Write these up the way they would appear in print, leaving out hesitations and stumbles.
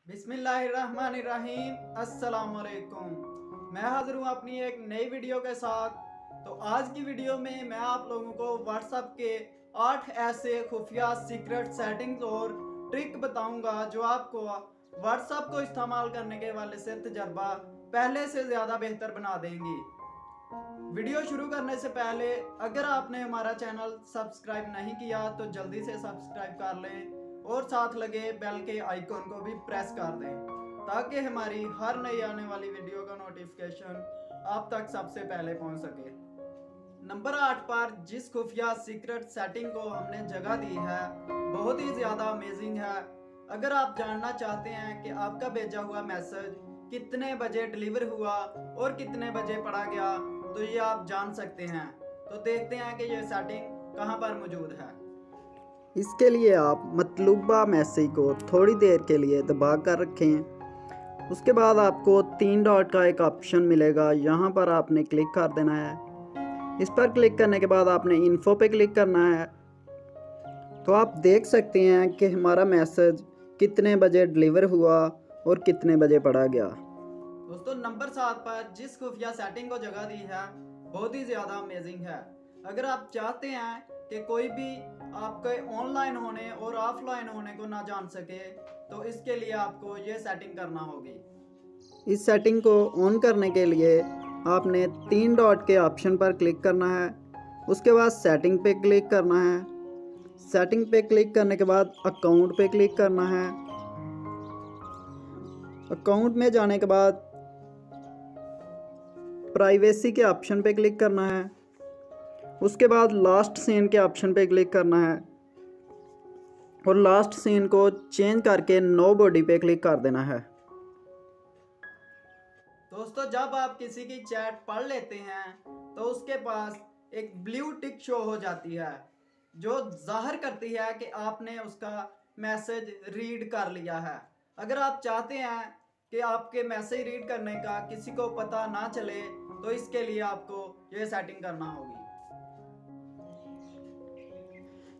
बिस्मिल्लाहिर्रहमानिर्रहीम। अस्सलाम वालेकुम। मैं हाजिर हूँ अपनी एक नई वीडियो के साथ। तो आज की वीडियो में मैं आप लोगों को व्हाट्सएप के 8 ऐसे खुफिया सीक्रेट सेटिंग्स और ट्रिक बताऊंगा जो आपको व्हाट्सएप को इस्तेमाल करने के वाले से तजर्बा पहले से ज़्यादा बेहतर बना देंगी। वीडियो शुरू करने से पहले अगर आपने हमारा चैनल सब्सक्राइब नहीं किया तो जल्दी से सब्सक्राइब कर लें और साथ लगे बेल के आइकॉन को भी प्रेस कर दें ताकि हमारी हर नई आने वाली वीडियो का नोटिफिकेशन आप तक सबसे पहले पहुंच सके। नंबर 8 पर जिस खुफिया सीक्रेट सेटिंग को हमने जगह दी है बहुत ही ज़्यादा अमेजिंग है। अगर आप जानना चाहते हैं कि आपका भेजा हुआ मैसेज कितने बजे डिलीवर हुआ और कितने बजे पढ़ा गया तो ये आप जान सकते हैं। तो देखते हैं कि ये सेटिंग कहां पर मौजूद है। इसके लिए आप मतलूबा मैसेज को थोड़ी देर के लिए दबा कर रखें। उसके बाद आपको 3 डॉट का एक ऑप्शन मिलेगा, यहाँ पर आपने क्लिक कर देना है। इस पर क्लिक करने के बाद आपने इन्फो पे क्लिक करना है। तो आप देख सकते हैं कि हमारा मैसेज कितने बजे डिलीवर हुआ और कितने बजे पढ़ा गया। दोस्तों नंबर 7 पर जिस खुफिया सेटिंग को जगह दी है बहुत ही ज़्यादा अमेजिंग है। अगर आप चाहते हैं कि कोई भी आपके ऑनलाइन होने और ऑफलाइन होने को ना जान सके तो इसके लिए आपको ये सेटिंग करना होगी। इस सेटिंग को ऑन करने के लिए आपने 3 डॉट के ऑप्शन पर क्लिक करना है। उसके बाद सेटिंग पे क्लिक करना है। सेटिंग पे क्लिक करने के बाद अकाउंट पे क्लिक करना है। अकाउंट में जाने के बाद प्राइवेसी के ऑप्शन पे क्लिक करना है। उसके बाद लास्ट सीन के ऑप्शन पे क्लिक करना है और लास्ट सीन को चेंज करके नो बॉडी पे क्लिक कर देना है। दोस्तों जब आप किसी की चैट पढ़ लेते हैं तो उसके पास एक ब्लू टिक शो हो जाती है जो जाहिर करती है कि आपने उसका मैसेज रीड कर लिया है। अगर आप चाहते हैं कि आपके मैसेज रीड करने का किसी को पता ना चले तो इसके लिए आपको ये सेटिंग करना होगी।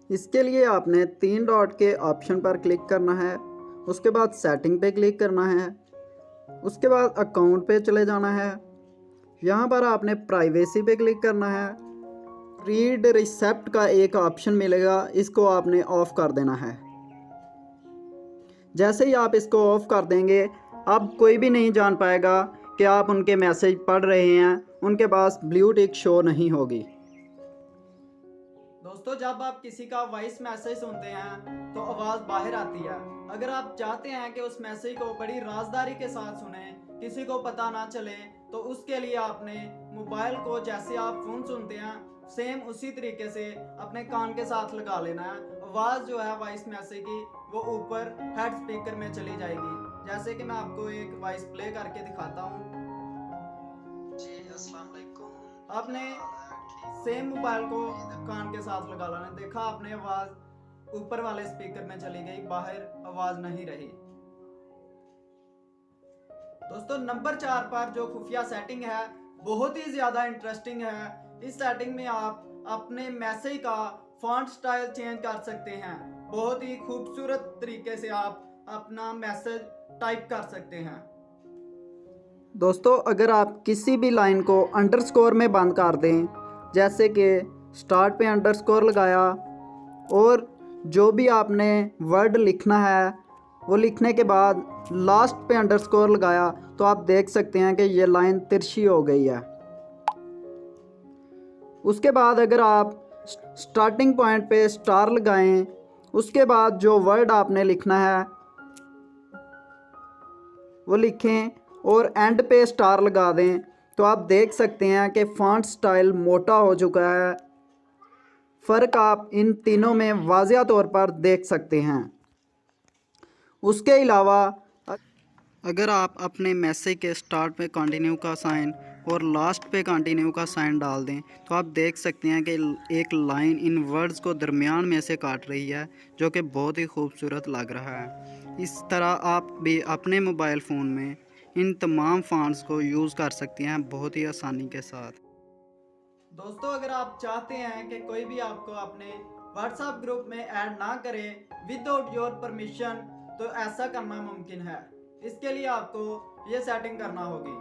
इसके लिए आपने 3 डॉट के ऑप्शन पर क्लिक करना है। उसके बाद सेटिंग पे क्लिक करना है। उसके बाद अकाउंट पे चले जाना है। यहाँ पर आपने प्राइवेसी पे क्लिक करना है। रीड रिसेप्ट का एक ऑप्शन मिलेगा, इसको आपने ऑफ कर देना है। जैसे ही आप इसको ऑफ कर देंगे अब कोई भी नहीं जान पाएगा कि आप उनके मैसेज पढ़ रहे हैं, उनके पास ब्लू टिक शो नहीं होगी। दोस्तों जब आप किसी का वॉइस मैसेज सुनते हैं तो आवाज़ बाहर आती है। अगर आप चाहते हैं कि उस मैसेज को बड़ी राजदारी के साथ सुने, किसी को पता ना चले, तो उसके लिए आपने मोबाइल को जैसे आप फ़ोन सुनते हैं सेम उसी तरीके से अपने कान के साथ लगा लेना है। आवाज़ जो है वॉइस मैसेज की वो ऊपर हेड स्पीकर में चली जाएगी। जैसे कि मैं आपको एक वॉइस प्ले करके दिखाता हूँ। जी अस्सलाम वालेकुम। आपने सेम मोबाइल को कान के साथ लगा लाना। देखा आपने आवाज ऊपर वाले स्पीकर में चली गई, बाहर आवाज नहीं रही। दोस्तों नंबर 4 पर जो खुफिया सेटिंग है बहुत ही ज्यादा इंटरेस्टिंग है। इस सेटिंग में आप अपने मैसेज का फॉन्ट स्टाइल चेंज कर सकते हैं। बहुत ही खूबसूरत तरीके से आप अपना मैसेज टाइप कर सकते हैं। दोस्तों अगर आप किसी भी लाइन को अंडरस्कोर में बंद कर दें, जैसे कि स्टार्ट पे अंडरस्कोर लगाया और जो भी आपने वर्ड लिखना है वो लिखने के बाद लास्ट पे अंडरस्कोर लगाया, तो आप देख सकते हैं कि ये लाइन तिरछी हो गई है। उसके बाद अगर आप स्टार्टिंग पॉइंट पे स्टार लगाएं, उसके बाद जो वर्ड आपने लिखना है वो लिखें और एंड पे स्टार लगा दें, तो आप देख सकते हैं कि फॉन्ट स्टाइल मोटा हो चुका है। फ़र्क आप इन तीनों में वाज़िया तौर पर देख सकते हैं। उसके अलावा अगर आप अपने मैसेज के स्टार्ट पे कंटिन्यू का साइन और लास्ट पे कंटिन्यू का साइन डाल दें, तो आप देख सकते हैं कि एक लाइन इन वर्ड्स को दरमियान में से काट रही है, जो कि बहुत ही खूबसूरत लग रहा है। इस तरह आप भी अपने मोबाइल फ़ोन में इन तमाम फ़ॉन्ट्स को यूज़ कर सकते हैं बहुत ही आसानी के साथ। दोस्तों अगर आप चाहते हैं कि कोई भी आपको अपने व्हाट्सएप ग्रुप में ऐड ना करे विदाउट योर परमिशन तो ऐसा करना मुमकिन है। इसके लिए आपको ये सेटिंग करना होगी।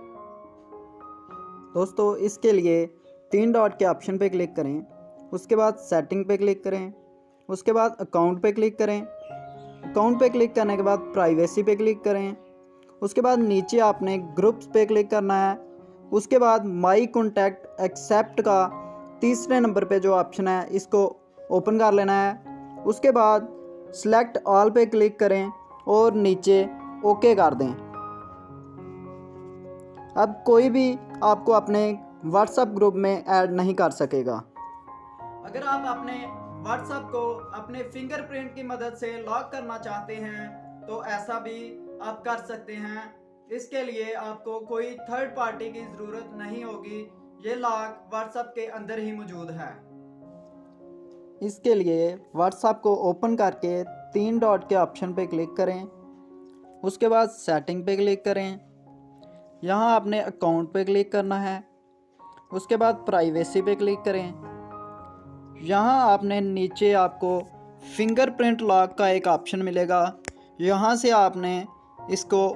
दोस्तों इसके लिए 3 डॉट के ऑप्शन पे क्लिक करें, उसके बाद सेटिंग पे क्लिक करें, उसके बाद अकाउंट पे क्लिक करें। अकाउंट पे क्लिक करने के बाद प्राइवेसी पे क्लिक करें, उसके बाद नीचे आपने ग्रुप्स पे क्लिक करना है। उसके बाद माई कॉन्टैक्ट एक्सेप्ट का तीसरे नंबर पे जो ऑप्शन है इसको ओपन कर लेना है। उसके बाद सेलेक्ट ऑल पे क्लिक करें और नीचे ओके कर दें। अब कोई भी आपको अपने व्हाट्सएप ग्रुप में ऐड नहीं कर सकेगा। अगर आप अपने व्हाट्सएप को अपने फिंगरप्रिंट की मदद से लॉक करना चाहते हैं तो ऐसा भी आप कर सकते हैं। इसके लिए आपको कोई थर्ड पार्टी की ज़रूरत नहीं होगी, ये लॉक व्हाट्सएप के अंदर ही मौजूद है। इसके लिए व्हाट्सएप को ओपन करके 3 डॉट के ऑप्शन पे क्लिक करें, उसके बाद सेटिंग पे क्लिक करें। यहाँ आपने अकाउंट पे क्लिक करना है, उसके बाद प्राइवेसी पे क्लिक करें। यहाँ आपने नीचे आपको फिंगरप्रिंट लॉक का एक ऑप्शन मिलेगा, यहाँ से आपने इसको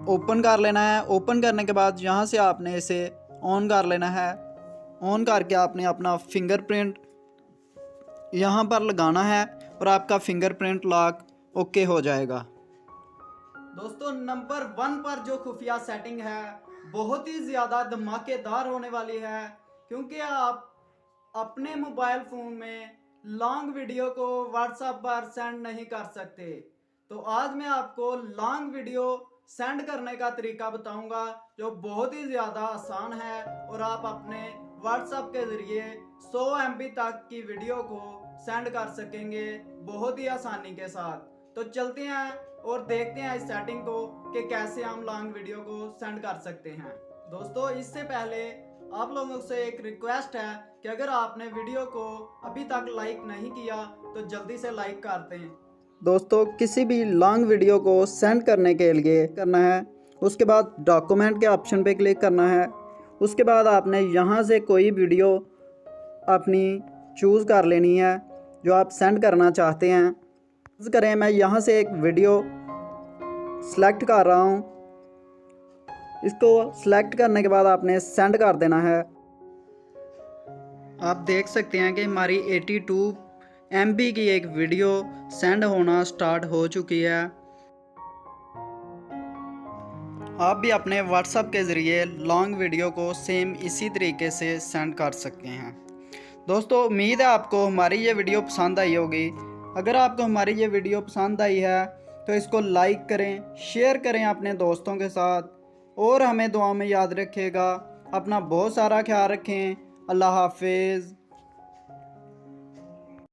ओपन कर लेना है। ओपन करने के बाद यहाँ से आपने इसे ऑन कर लेना है। ऑन करके आपने अपना फिंगरप्रिंट यहाँ पर लगाना है और आपका फिंगरप्रिंट लॉक ओके हो जाएगा। दोस्तों नंबर 1 पर जो खुफिया सेटिंग है बहुत ही ज़्यादा धमाकेदार होने वाली है, क्योंकि आप अपने मोबाइल फ़ोन में लॉन्ग वीडियो को व्हाट्सएप पर सेंड नहीं कर सकते। तो आज मैं आपको लॉन्ग वीडियो सेंड करने का तरीका बताऊंगा जो बहुत ही ज़्यादा आसान है और आप अपने व्हाट्सएप के ज़रिए 100 MB तक की वीडियो को सेंड कर सकेंगे बहुत ही आसानी के साथ। तो चलते हैं और देखते हैं इस सेटिंग को कि कैसे हम लॉन्ग वीडियो को सेंड कर सकते हैं। दोस्तों इससे पहले आप लोगों से एक रिक्वेस्ट है कि अगर आपने वीडियो को अभी तक लाइक नहीं किया तो जल्दी से लाइक कर दें। दोस्तों किसी भी लॉन्ग वीडियो को सेंड करने के लिए करना है, उसके बाद डॉक्यूमेंट के ऑप्शन पे क्लिक करना है। उसके बाद आपने यहाँ से कोई वीडियो अपनी चूज़ कर लेनी है जो आप सेंड करना चाहते हैं। फर्ज करें मैं यहाँ से एक वीडियो सेलेक्ट कर रहा हूँ, इसको सेलेक्ट करने के बाद आपने सेंड कर देना है। आप देख सकते हैं कि हमारी 82 MB की एक वीडियो सेंड होना स्टार्ट हो चुकी है। आप भी अपने व्हाट्सएप के ज़रिए लॉन्ग वीडियो को सेम इसी तरीके से सेंड कर सकते हैं। दोस्तों उम्मीद है आपको हमारी ये वीडियो पसंद आई होगी। अगर आपको हमारी ये वीडियो पसंद आई है तो इसको लाइक करें, शेयर करें अपने दोस्तों के साथ और हमें दुआ में याद रखिएगा। अपना बहुत सारा ख्याल रखें। अल्लाह हाफिज़।